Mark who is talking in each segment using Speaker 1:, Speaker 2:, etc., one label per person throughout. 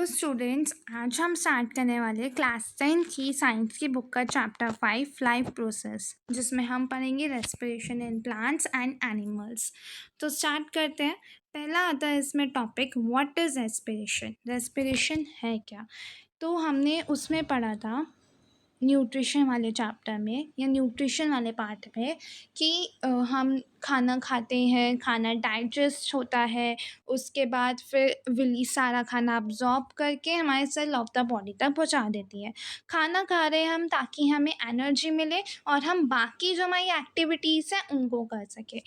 Speaker 1: Students, आज हम start करने वाले क्लास 10 की साइंस की बुक का चैप्टर 5 लाइफ प्रोसेस, जिसमें हम पढ़ेंगे respiration in plants and animals. तो स्टार्ट करते हैं। पहला आता है इसमें topic, what is respiration. Respiration है क्या? तो हमने उसमें पढ़ा था न्यूट्रिशन वाले चैप्टर में या न्यूट्रिशन वाले पार्ट में कि हम खाना खाते हैं, खाना डाइजेस्ट होता है, उसके बाद फिर रिलीज सारा खाना अब्जॉर्ब करके हमारे सेल ऑफ द बॉडी तक पहुंचा देती है। खाना खा रहे हैं हम ताकि हमें एनर्जी मिले और हम बाकी जो हमारी एक्टिविटीज़ हैं उनको कर सकें।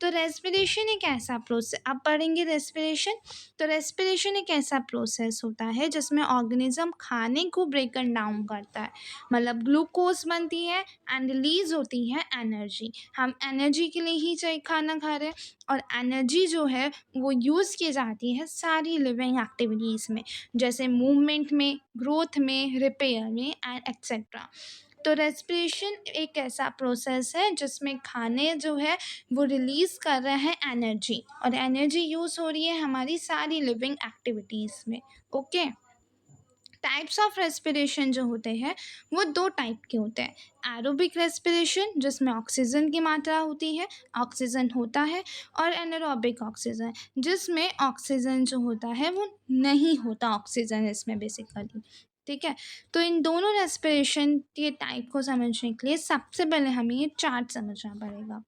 Speaker 1: तो रेस्पिरेशन एक ऐसा प्रोसेस, अब पढ़ेंगे रेस्पिरेशन। तो रेस्पिरेशन एक ऐसा प्रोसेस होता है जिसमें ऑर्गेनिज्म खाने को ब्रेक डाउन करता है, मतलब ग्लूकोज बनती है एंड रिलीज होती है एनर्जी। हम एनर्जी के लिए ही चाहिए खाना खा रहे हैं, और एनर्जी जो है वो यूज़ की जाती है सारी लिविंग एक्टिविटीज़ में, जैसे मूवमेंट में, ग्रोथ में, रिपेयर में एंड एक्सेट्रा। तो रेस्पिरेशन एक ऐसा प्रोसेस है जिसमें खाने जो है वो रिलीज़ कर रहे हैं एनर्जी, और एनर्जी यूज़ हो रही है हमारी सारी लिविंग एक्टिविटीज़ में। ओके। टाइप्स ऑफ रेस्पिरेशन जो होते हैं वो दो टाइप के होते हैं। एरोबिक रेस्पिरेशन जिसमें ऑक्सीजन की मात्रा होती है, ऑक्सीजन होता है, और एनारोबिक ऑक्सीजन जिसमें ऑक्सीजन जो होता है वो नहीं होता, ऑक्सीजन इसमें बेसिकली। ठीक है। तो इन दोनों रेस्पिरेशन के टाइप को समझने के लिए सबसे पहले हमें ये चार्ट समझना पड़ेगा।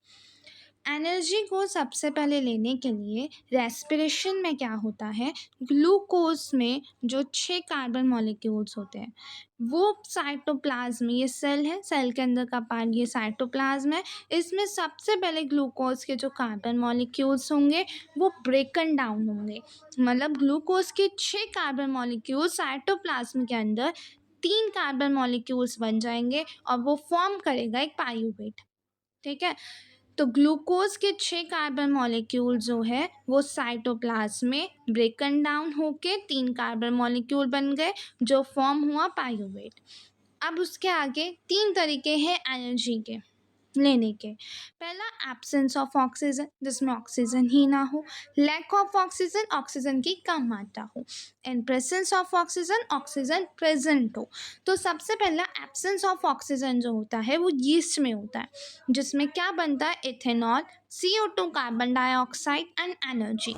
Speaker 1: एनर्जी को सबसे पहले लेने के लिए रेस्पिरेशन में क्या होता है, ग्लूकोज में जो 6 कार्बन मॉलिक्यूल्स होते हैं वो साइटोप्लाज्म, ये सेल है, सेल के अंदर का पार्ट ये साइटोप्लाज्म है, इसमें सबसे पहले ग्लूकोज के जो कार्बन मॉलिक्यूल्स होंगे वो ब्रेकन डाउन होंगे। मतलब ग्लूकोज के 6 कार्बन मॉलिक्यूल साइटोप्लाज्म के अंदर 3 कार्बन मॉलिक्यूल्स बन जाएंगे और वो फॉर्म करेगा एक पाइरूवेट। ठीक है। तो ग्लूकोज के 6 कार्बन मॉलिक्यूल जो है वो साइटोप्लाज्म में ब्रेकन डाउन होके 3 कार्बन मॉलिक्यूल बन गए जो फॉर्म हुआ पाइरूवेट। अब उसके आगे 3 तरीके हैं एनर्जी के लेने के। पहला, एब्सेंस ऑफ ऑक्सीजन जिसमें ऑक्सीजन ही ना हो, लैक ऑफ ऑक्सीजन, ऑक्सीजन की कम मात्रा हो, and presence of oxygen, oxygen present हो। तो सबसे पहला एब्सेंस ऑफ ऑक्सीजन जो होता है वो यीस्ट में होता है, जिसमें क्या बनता है, ethanol, CO2, carbon dioxide and energy.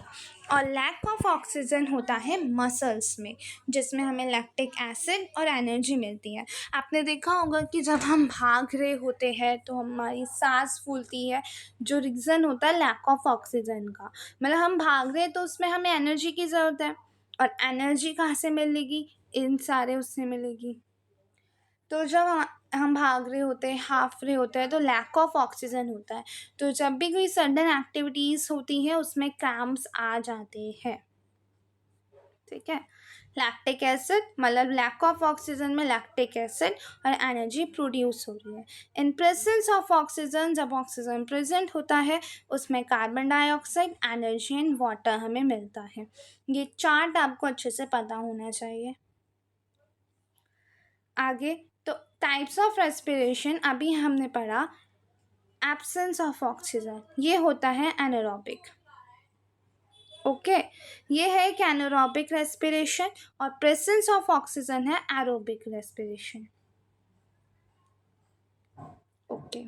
Speaker 1: और लैक ऑफ ऑक्सीजन होता है मसल्स में, जिसमें हमें लैक्टिक एसिड और एनर्जी मिलती है। आपने देखा होगा कि जब हम भाग रहे होते हैं तो हमारी सांस फूलती है, जो रीज़न होता है लैक ऑफ ऑक्सीजन का। मतलब हम भाग रहे हैं तो उसमें हमें एनर्जी की ज़रूरत है, और एनर्जी कहाँ से मिलेगी, इन सारे उससे मिलेगी। तो जब हम भाग रहे होते हैं, हाफ रहे होते हैं, तो लैक ऑफ ऑक्सीजन होता है। तो जब भी कोई सडन एक्टिविटीज़ होती है उसमें क्रैम्प्स आ जाते हैं। ठीक है। लैक्टिक एसिड, मतलब लैक ऑफ ऑक्सीजन में लैक्टिक एसिड और एनर्जी प्रोड्यूस हो रही है। इन प्रेजेंस ऑफ ऑक्सीजन, जब ऑक्सीजन प्रेजेंट होता है उसमें carbon dioxide, energy and water हमें मिलता है। ये चार्ट आपको अच्छे से पता होना चाहिए। आगे तो टाइप्स ऑफ रेस्पिरेशन अभी हमने पढ़ा। एब्सेंस ऑफ ऑक्सीजन ये होता है एनारोबिक। ओके। ये है एक एनारोबिक रेस्पिरेशन, और प्रेजेंस ऑफ ऑक्सीजन है एरोबिक रेस्पिरेशन। ओके।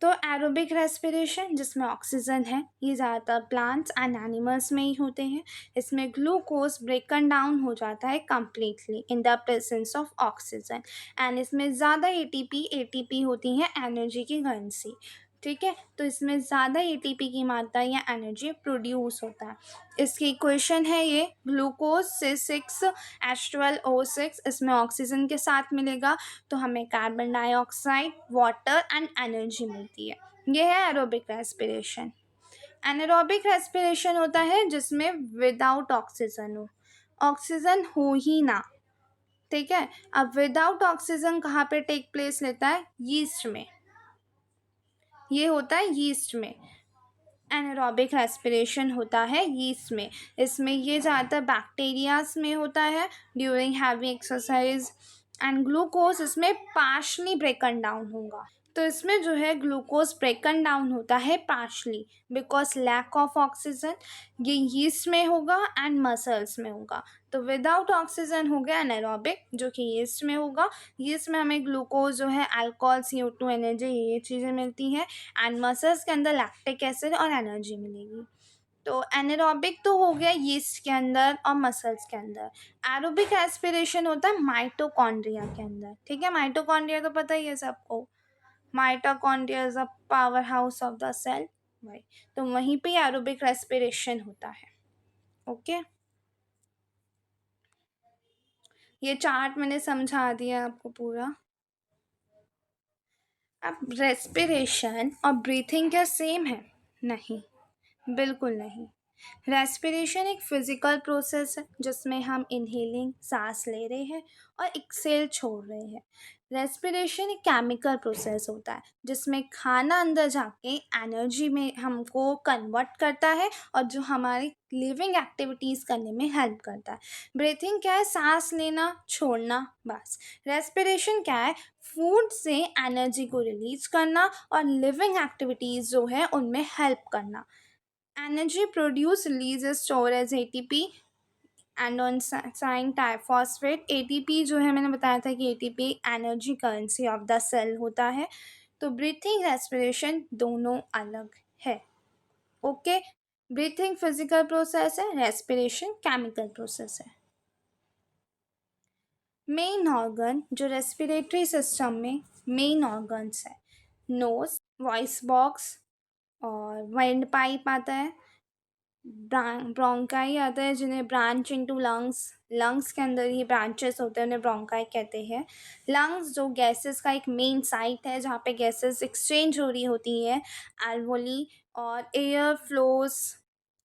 Speaker 1: तो एरोबिक रेस्पिरेशन जिसमें ऑक्सीजन है ये ज़्यादातर प्लांट्स एंड एनिमल्स में ही होते हैं। इसमें ग्लूकोज ब्रेकन डाउन हो जाता है completely in the presence of oxygen, and इसमें ज़्यादा एटीपी होती है एनर्जी की करेंसी। ठीक है। तो इसमें ज़्यादा एटीपी की मात्रा या एनर्जी प्रोड्यूस होता है। इसकी इक्वेशन है ये, ग्लूकोज से 6H12O6, इसमें ऑक्सीजन के साथ मिलेगा तो हमें carbon dioxide, water and energy मिलती है। ये है एरोबिक रेस्पिरेशन। एनारोबिक रेस्पिरेशन होता है जिसमें विदाउट ऑक्सीजन हो, ऑक्सीजन हो ही ना। ठीक है। अब विदाउट ऑक्सीजन कहाँ पे टेक प्लेस लेता है, यीस्ट में। ये होता है यीस्ट में, एनारोबिक रेस्पिरेशन होता है यीस्ट में। इसमें ये ज़्यादातर बैक्टीरियाज में होता है during heavy exercise, and glucose इसमें पार्शली ब्रेकन डाउन होगा। तो इसमें जो है ग्लूकोज ब्रेकन डाउन होता है partially because lack of oxygen. ये यीस्ट में होगा एंड मसल्स में होगा। तो विदाउट ऑक्सीजन हो गया एनारोबिक, जो कि यीस्ट में होगा। यीस्ट में हमें ग्लूकोज जो है, अल्कोहल, CO2, एनर्जी, ये चीज़ें मिलती हैं। एंड मसल्स के अंदर लैक्टिक एसिड और एनर्जी मिलेगी। तो एनारोबिक तो हो गया यीस्ट के अंदर और मसल्स के अंदर। एरोबिक एस्पिरेशन होता है माइटोकॉन्ड्रिया के अंदर। ठीक है, माइटोकॉन्ड्रिया तो पता ही है सबको। Mitochondria is a power house of the cell. वही, तो वहीं पे एरोबिक रेस्पिरेशन होता है। ओके, ये चार्ट मैंने समझा दिया आपको पूरा। अब रेस्पिरेशन और ब्रीथिंग क्या सेम है? नहीं, बिल्कुल नहीं। रेस्पिरेशन एक फिजिकल प्रोसेस है जिसमें हम इनहेलिंग सांस ले रहे हैं और एक्सेल छोड़ रहे हैं। रेस्पिरेशन एक केमिकल प्रोसेस होता है जिसमें खाना अंदर जाके एनर्जी में हमको कन्वर्ट करता है और जो हमारी लिविंग एक्टिविटीज़ करने में हेल्प करता है। ब्रीथिंग क्या है? सांस लेना छोड़ना, बस। रेस्पिरेशन क्या है? फूड से एनर्जी को रिलीज करना और लिविंग एक्टिविटीज़ जो है उनमें हेल्प करना। Energy produced release is stored as ATP and on sign phosphate। ATP जो है, मैंने बताया था कि ATP energy currency of the cell होता है। तो ब्रीथिंग रेस्पिरेशन दोनों अलग है। ओके, ब्रीथिंग फिजिकल प्रोसेस है, रेस्पिरेशन केमिकल प्रोसेस है। मेन ऑर्गन जो रेस्पिरेटरी सिस्टम में मेन ऑर्गन्स है, नोज, वॉइस बॉक्स और वाइंड पाइप आता है, ब्रोंकाई आता है जिन्हें ब्रांच इनटू लंग्स। लंग्स के अंदर ही ब्रांचेस होते हैं, उन्हें ब्रोंकाई कहते हैं। लंग्स जो गैसेस का एक मेन साइट है जहाँ पे गैसेस एक्सचेंज हो रही होती है, एल्वोली। और एयर फ्लोस,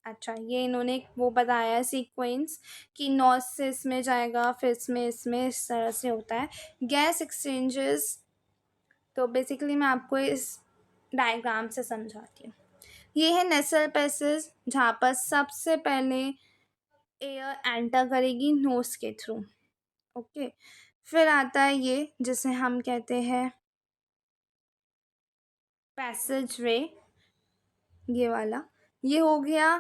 Speaker 1: अच्छा ये इन्होंने वो बताया सीक्वेंस कि नॉज से इसमें जाएगा, फिर इसमें इस तरह से होता है गैस एक्सचेंजेस। तो बेसिकली मैं आपको इस डायग्राम से समझाती हूँ। ये है नेसल पैसेज जहाँ पर सबसे पहले एयर एंटर करेगी नोज के थ्रू। ओके, फिर आता है ये जिसे हम कहते हैं पैसेज वे, ये वाला। ये हो गया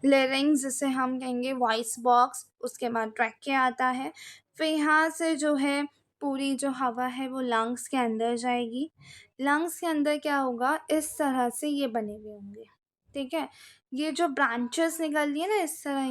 Speaker 1: लेरिंग्स जिसे हम कहेंगे वॉइस बॉक्स। उसके बाद ट्रैकिया आता है। फिर यहाँ से जो है पूरी जो हवा है वो लंग्स के अंदर जाएगी। लंग्स के अंदर क्या होगा, इस तरह से ये बने हुए होंगे। ठीक है, ये जो ब्रांचेस निकल रही है ना इस तरह,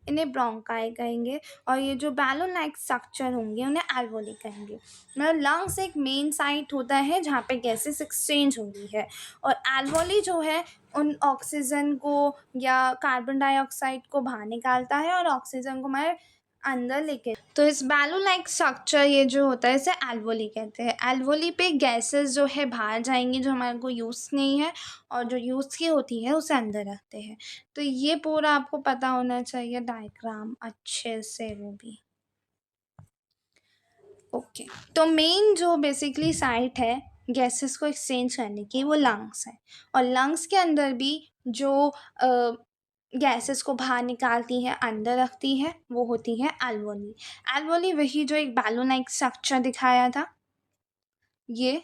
Speaker 1: इन्हें ब्रोंकाई कहेंगे। और ये जो बैलून लाइक स्ट्रक्चर होंगे उन्हें एल्वोली कहेंगे। मतलब लंग्स एक मेन साइट होता है जहाँ पे गैसेस एक्सचेंज हो रही है, और एल्वोली जो है उन ऑक्सीजन को या कार्बन डाइऑक्साइड को बाहर निकालता है और ऑक्सीजन को हमारे अंदर लेके। तो इस बैलून लाइक स्ट्रक्चर ये जो होता है इसे एल्वोली कहते हैं। एल्वोली पे गैसेस जो है बाहर जाएंगी जो हमारे को यूज़ नहीं है, और जो यूज़ की होती है उसे अंदर रखते हैं। तो ये पूरा आपको पता होना चाहिए डायग्राम अच्छे से, वो भी। ओके, तो मेन जो बेसिकली साइट है गैसेस को एक्सचेंज करने की वो लंग्स है। और लंग्स के अंदर भी जो गैसेस को बाहर निकालती है, अंदर रखती है, वो होती है एल्वोली। एल्वोली वही जो एक बैलून लाइक स्ट्रक्चर दिखाया था, ये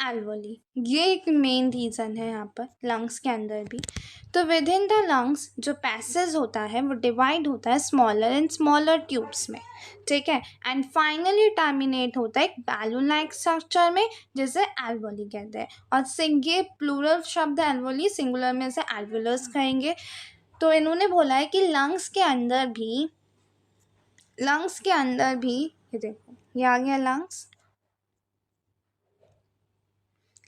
Speaker 1: एल्वोली, ये एक मेन रीज़न है यहाँ पर लंग्स के अंदर भी। तो विद इन द लंग्स जो पैसेज होता है वो डिवाइड होता है स्मॉलर एंड स्मॉलर ट्यूब्स में। ठीक है, एंड फाइनली टर्मिनेट होता है एक बैलून लाइक स्ट्रक्चर में जिसे एल्वोली कहते हैं। और ये प्लूरल शब्द एल्वोली, सिंगुलर में इसे एल्वुलस कहेंगे। तो इन्होंने बोला है कि लंग्स के अंदर भी ये देखो, ये आ गया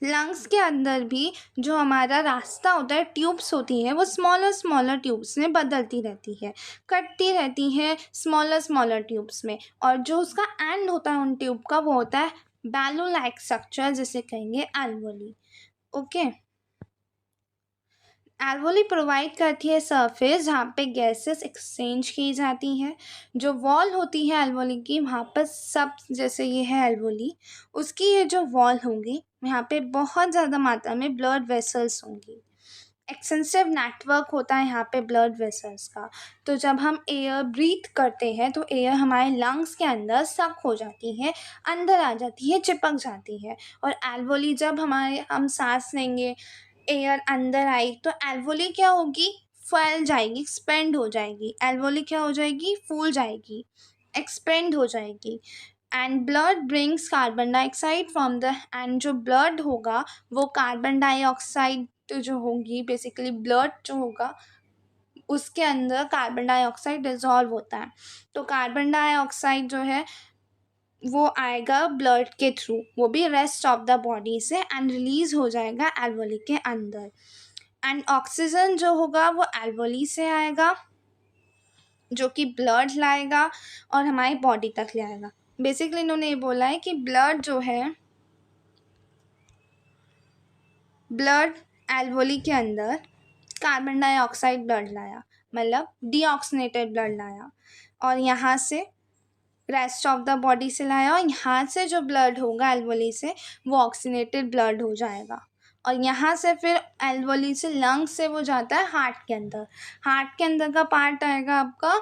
Speaker 1: लंग्स के अंदर भी जो हमारा रास्ता होता है, ट्यूब्स होती हैं, वो स्मॉलर स्मॉलर ट्यूब्स में बदलती रहती है, कटती रहती हैं स्मॉलर स्मॉलर ट्यूब्स में। और जो उसका एंड होता है उन ट्यूब का वो होता है बैलून लाइक स्ट्रक्चर जिसे कहेंगे एल्वोली। ओके, एल्वोली प्रोवाइड करती है सरफेस जहाँ पे गैसेस एक्सचेंज की जाती हैं। जो वॉल होती है एल्वोली की, वहाँ पर सब, जैसे ये है एल्वोली, उसकी ये जो वॉल होंगी यहाँ पे बहुत ज़्यादा मात्रा में ब्लड वेसल्स होंगी। एक्सटेंसिव नेटवर्क होता है यहाँ पे ब्लड वेसल्स का। तो जब हम एयर ब्रीथ करते हैं तो एयर हमारे लंग्स के अंदर सक हो जाती है, अंदर आ जाती है, चिपक जाती है। और एल्वोली जब हम सांस लेंगे, एयर अंदर आई तो एल्वोली क्या होगी, फैल जाएगी, एक्सपेंड हो जाएगी। एल्वोली क्या हो जाएगी, फूल जाएगी, एक्सपेंड हो जाएगी। And blood brings carbon dioxide from the, and जो ब्लड होगा वो कार्बन डाइऑक्साइड जो होगी, बेसिकली ब्लड जो होगा उसके अंदर कार्बन डाइऑक्साइड डिजॉल्व होता है। तो कार्बन डाइऑक्साइड जो है वो आएगा ब्लड के थ्रू, वो भी रेस्ट ऑफ द बॉडी से, एंड रिलीज हो जाएगा एल्वोली के अंदर। एंड ऑक्सीजन जो होगा वो एल्वोली से आएगा, जो कि ब्लड लाएगा और हमारी बॉडी तक ले आएगा। बेसिकली इन्होंने ये बोला है कि ब्लड जो है, ब्लड एल्वोली के अंदर कार्बन डाइऑक्साइड ब्लड लाया, मतलब डीऑक्सीनेटेड ब्लड लाया, और यहाँ से रेस्ट ऑफ द बॉडी से लाया, और यहाँ से जो ब्लड होगा एल्वोली से वो ऑक्सीनेटेड ब्लड हो जाएगा। और यहाँ से फिर एल्वोली से लंग से वो जाता है हार्ट के अंदर। हार्ट के अंदर का पार्ट आएगा आपका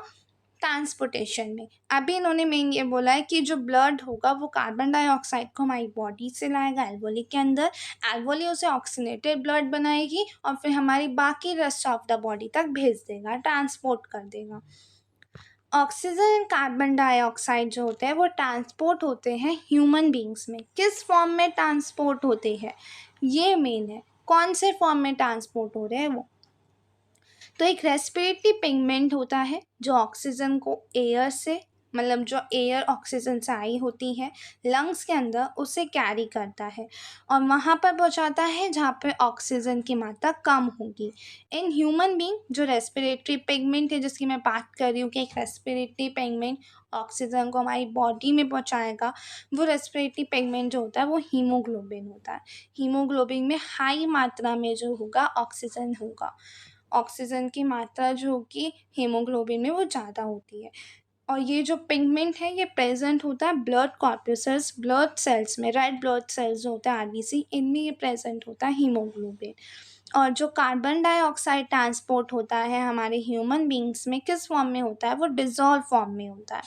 Speaker 1: ट्रांसपोर्टेशन में। अभी इन्होंने मेन ये बोला है कि जो ब्लड होगा वो कार्बन डाइऑक्साइड को हमारी बॉडी से लाएगा एल्वोली के अंदर, एल्वोली उसे ऑक्सीनेटेड ब्लड बनाएगी और फिर हमारी बाकी रेस्ट ऑफ द बॉडी तक भेज देगा, ट्रांसपोर्ट कर देगा। ऑक्सीजन एंड कार्बन डाइऑक्साइड जो होते हैं वो ट्रांसपोर्ट होते हैं ह्यूमन बींग्स में। किस फॉर्म में ट्रांसपोर्ट होते हैं, ये मेन है, कौन से फॉर्म में ट्रांसपोर्ट हो रहे हैं वो। तो एक रेस्पिरेटरी पिगमेंट होता है जो ऑक्सीजन को एयर से, मतलब जो एयर ऑक्सीजन से आई होती है लंग्स के अंदर, उसे कैरी करता है और वहाँ पर पहुँचाता है जहाँ पे ऑक्सीजन की मात्रा कम होगी। इन ह्यूमन बीइंग जो रेस्पिरेटरी पिगमेंट है जिसकी मैं बात कर रही हूँ कि एक रेस्पिरेटरी पिगमेंट ऑक्सीजन को हमारी बॉडी में पहुँचाएगा, वो रेस्पिरेटरी पिगमेंट जो होता है वो हीमोग्लोबिन होता है। हीमोग्लोबिन में हाई मात्रा में जो होगा ऑक्सीजन होगा, ऑक्सीजन की मात्रा जो होगी हीमोग्लोबिन में वो ज़्यादा होती है। और ये जो पिगमेंट है ये प्रेजेंट होता है ब्लड कॉर्पसेल्स, ब्लड सेल्स में, रेड ब्लड सेल्स जो होता है आरबीसी, इनमें ये प्रेजेंट होता है हीमोग्लोबिन। और जो कार्बन डाइऑक्साइड ट्रांसपोर्ट होता है हमारे ह्यूमन बींग्स में, किस फॉर्म में होता है, वो डिज़ोल्व फॉर्म में होता है,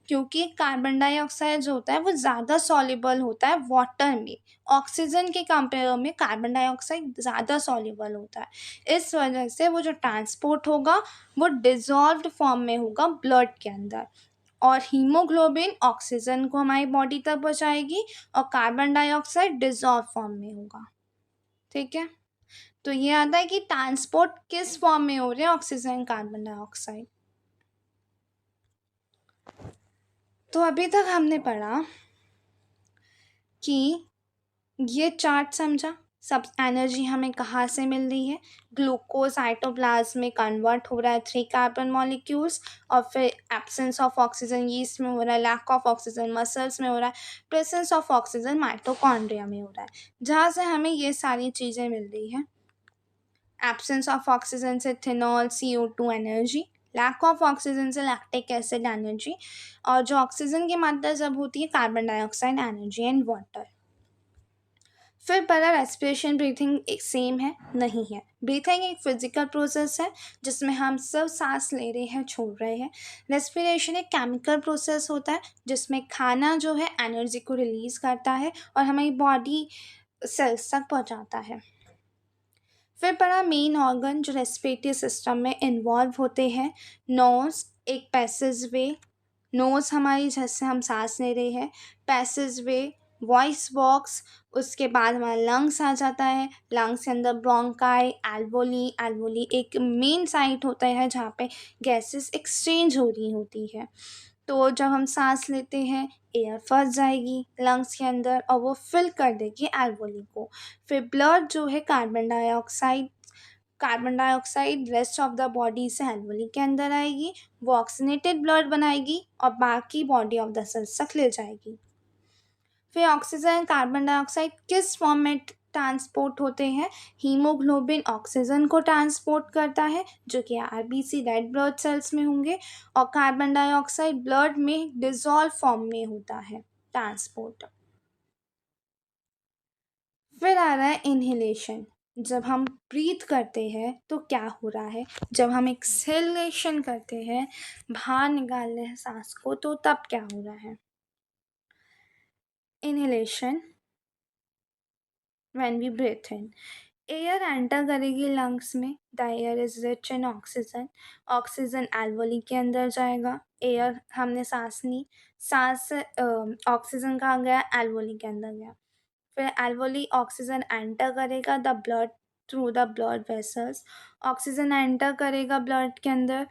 Speaker 1: क्योंकि कार्बन डाइऑक्साइड जो होता है वो ज़्यादा सॉल्युबल होता है वाटर में। ऑक्सीजन के कंपेयर में कार्बन डाइऑक्साइड ज़्यादा सॉल्युबल होता है, इस वजह से वो जो ट्रांसपोर्ट होगा वो डिज़ोल्व्ड फॉर्म में होगा ब्लड के अंदर। और हीमोग्लोबिन ऑक्सीजन को हमारी बॉडी तक पहुँचाएगी और कार्बन डाइऑक्साइड डिज़ोल्व फॉर्म में होगा। ठीक है, तो ये आता है कि ट्रांसपोर्ट किस फॉर्म में हो रहे हैं ऑक्सीजन कार्बन डाइऑक्साइड। तो अभी तक हमने पढ़ा कि ये चार्ट समझा, सब एनर्जी हमें कहाँ से मिल रही है, ग्लूकोज साइटोप्लाज्म में कन्वर्ट हो रहा है 3 कार्बन मॉलिक्यूल्स, और फिर एब्सेंस ऑफ ऑक्सीजन यीस्ट में हो रहा है, लैक ऑफ ऑक्सीजन मसल्स में हो रहा है, प्रेजेंस ऑफ ऑक्सीजन माइटोकॉन्ड्रिया में हो रहा है, जहाँ से हमें ये सारी चीज़ें मिल रही हैं। एब्सेंस ऑफ ऑक्सीजन से ethanol CO2 energy, lack of oxygen से लैक्टिक एसिड एनर्जी, और जो ऑक्सीजन की मात्रा जब होती है carbon dioxide energy and water. फिर पता रेस्पिरेशन ब्रीथिंग एक सेम है, नहीं है। ब्रीथिंग एक फिजिकल प्रोसेस है जिसमें हम सब सांस ले रहे हैं, छोड़ रहे हैं। रेस्पिरेशन एक केमिकल प्रोसेस होता है जिसमें खाना जो है एनर्जी को रिलीज करता है और हमारी बॉडी सेल्स तक पहुंचाता है। फिर पढ़ा मेन ऑर्गन जो रेस्पिरेटरी सिस्टम में इन्वॉल्व होते हैं, नोज एक पैसेज वे, नोज हमारी जैसे हम सांस ले रहे हैं, पैसेज वे, वॉइस बॉक्स, उसके बाद हमारा लंग्स आ जाता है, लंग्स के अंदर ब्रोंकाई, एल्वोली, एल्वोली एक मेन साइट होता है जहाँ पे गैसेस एक्सचेंज हो रही होती है। तो जब हम सांस लेते हैं एयर फंस जाएगी लंग्स के अंदर और वो फिल कर देगी एल्वोली को। फिर ब्लड जो है carbon dioxide rest of the body से एल्वोली के अंदर आएगी, वो ऑक्सीनेटेड ब्लड बनाएगी और बाकी बॉडी ऑफ द सेल्स तक ले जाएगी। फिर ऑक्सीजन कार्बन डाइऑक्साइड किस फॉर्म में ट्रांसपोर्ट होते हैं, हीमोग्लोबिन ऑक्सीजन को ट्रांसपोर्ट करता है जो कि आरबीसी रेड ब्लड सेल्स में होंगे, और कार्बन डाइऑक्साइड ब्लड में डिजॉल्व फॉर्म में होता है ट्रांसपोर्ट। फिर आ रहा है इनहेलेशन। जब हम ब्रीथ करते हैं तो क्या हो रहा है, जब हम एक्सेलेशन करते हैं, बाहर निकाल रहे हैं सांस को, तो तब क्या हो रहा है। Inhalation, when we breathe in, air enter करेगी लंग्स में, the air is rich in oxygen, oxygen alveoli के अंदर जाएगा, एयर हमने सांस ली, सांस से ऑक्सीजन कहाँ गया, एल्वोली के अंदर गया, फिर एल्वोली ऑक्सीजन एंटर करेगा the blood through the blood vessels, oxygen enter करेगा ब्लड के अंदर,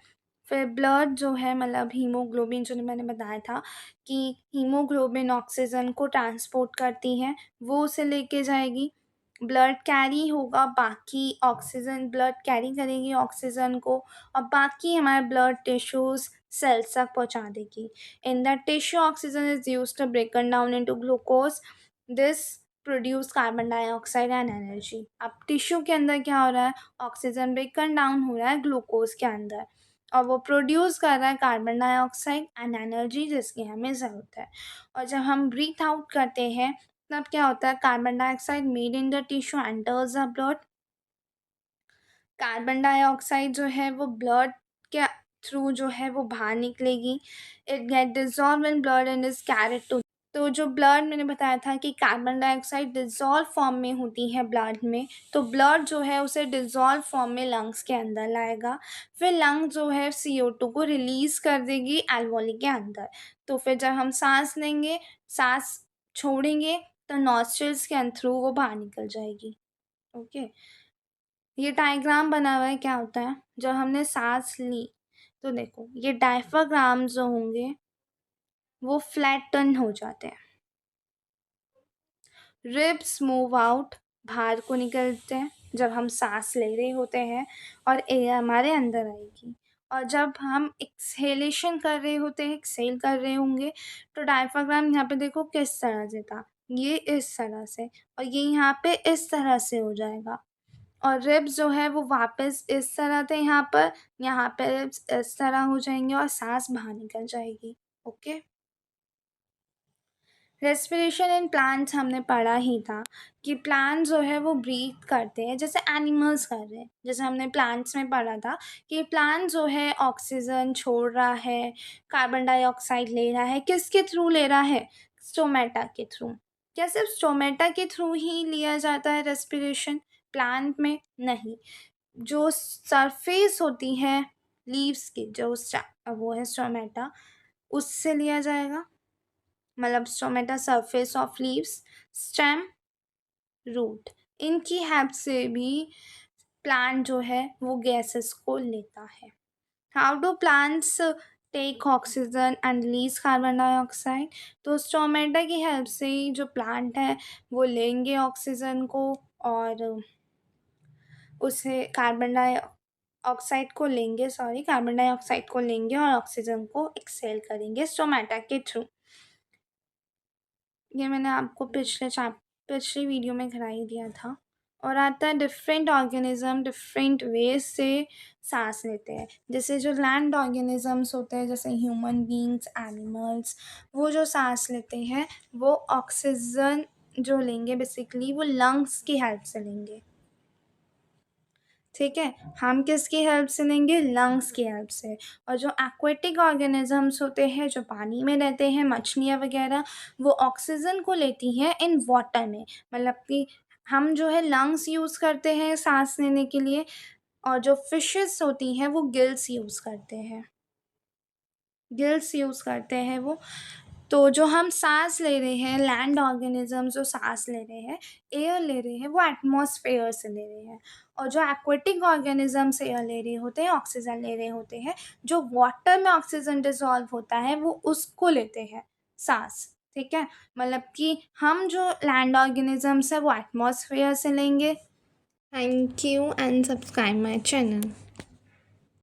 Speaker 1: फिर ब्लड जो है मतलब हीमोग्लोबिन, जो मैंने बताया था कि हीमोग्लोबिन ऑक्सीजन को ट्रांसपोर्ट करती है, वो उसे लेके जाएगी, ब्लड कैरी होगा, बाकी ऑक्सीजन ब्लड कैरी करेगी ऑक्सीजन को, और बाकी हमारे ब्लड टिश्यूज सेल्स तक पहुंचा देगी। In the tissue oxygen is use to broken down into glucose, this produce carbon dioxide and energy. अब टिश्यू के अंदर क्या हो रहा है, ऑक्सीजन ब्रेकन डाउन हो रहा है ग्लूकोज के अंदर, और वो प्रोड्यूस कर रहा है कार्बन डाइऑक्साइड एंड एनर्जी, जिसकी हमें ज़रूरत है। और जब हम ब्रीथ आउट करते हैं तब क्या होता है, carbon dioxide made in the tissue enters the blood, carbon dioxide जो है वो ब्लड के थ्रू जो है वो बाहर निकलेगी, it get dissolve in blood and is carried to, तो जो ब्लड मैंने बताया था कि कार्बन डाइऑक्साइड डिजॉल्व फॉर्म में होती है ब्लड में, तो ब्लड जो है उसे डिजॉल्व फॉर्म में लंग्स के अंदर लाएगा, फिर लंग जो है CO2 को रिलीज़ कर देगी एल्वोली के अंदर, तो फिर जब हम सांस लेंगे, सांस छोड़ेंगे, तो नॉस्ट्रल्स के थ्रू वो बाहर निकल जाएगी। ओके, ये डायग्राम बना हुआ है, क्या होता है जब हमने सांस ली, तो देखो ये डायफ्राग्राम जो होंगे वो फ्लैटन हो जाते हैं, रिब्स मूव आउट, बाहर को निकलते हैं जब हम सांस ले रहे होते हैं, और एयर हमारे अंदर आएगी, और जब हम एक्सहेलेशन कर रहे होते हैं, एक्सहेल कर रहे होंगे, तो डायफ्राग्राम यहाँ पे देखो किस तरह से था, ये इस तरह से, और ये यहाँ पे इस तरह से हो जाएगा, और रिब्स जो है वो वापस इस तरह थे यहाँ पे रिब्स इस तरह हो जाएंगे और सांस बाहर निकल जाएगी। ओके, रेस्पिरेशन इन प्लांट्स हमने पढ़ा ही था कि प्लांट जो है वो ब्रीथ करते हैं जैसे एनिमल्स कर रहे हैं, जैसे हमने प्लांट्स में पढ़ा था कि प्लांट जो है ऑक्सीजन छोड़ रहा है, कार्बन डाइऑक्साइड ले रहा है, किसके थ्रू ले रहा है, स्टोमेटा के थ्रू। क्या सिर्फ स्टोमेटा के थ्रू ही लिया जाता है रेस्पिरेशन, प्लांट में नहीं, जो सरफेस होती है लीव्स की, जो वो है स्टोमेटा, उससे लिया जाएगा, मतलब stomata surface of leaves, stem, root, इनकी हेल्प से भी प्लांट जो है वो गैसेस को लेता है। How do plants take oxygen and release carbon dioxide, तो स्टोमेटा की हेल्प से ही जो प्लांट है वो लेंगे ऑक्सीजन को, और उसे कार्बन डाइऑक्साइड को लेंगे और ऑक्सीजन को एक्सेल करेंगे स्टोमेटा के थ्रू। ये मैंने आपको पिछली वीडियो में करा ही दिया था। और आता है डिफरेंट ऑर्गेनिज्म डिफरेंट वेज से सांस लेते हैं, जैसे जो लैंड ऑर्गेनिजम्स होते हैं जैसे ह्यूमन बींग्स, एनिमल्स, वो जो सांस लेते हैं वो ऑक्सीजन जो लेंगे बेसिकली वो लंग्स की हेल्प से लेंगे। ठीक है, हम किसकी हेल्प से लेंगे, लंग्स की हेल्प से। और जो एक्वेटिक ऑर्गेनिजम्स होते हैं जो पानी में रहते हैं, मछलियाँ वगैरह, वो ऑक्सीजन को लेती हैं इन वाटर में, मतलब कि हम जो है लंग्स यूज़ करते हैं सांस लेने के लिए, और जो फिशेस होती हैं वो गिल्स यूज़ करते हैं, वो। तो जो हम सांस ले रहे हैं, लैंड ऑर्गेनिजम्स जो सांस ले रहे हैं, एयर ले रहे हैं, वो एटमॉस्फेयर से ले रहे हैं, और जो एक्वेटिक ऑर्गेनिजम्स एयर ले रहे होते हैं, ऑक्सीजन ले रहे होते हैं, जो वाटर में ऑक्सीजन डिसॉल्व होता है वो उसको लेते हैं सांस। ठीक है, मतलब कि हम जो लैंड ऑर्गेनिजम्स है वो एटमॉस्फेयर से लेंगे। Thank you and subscribe my channel.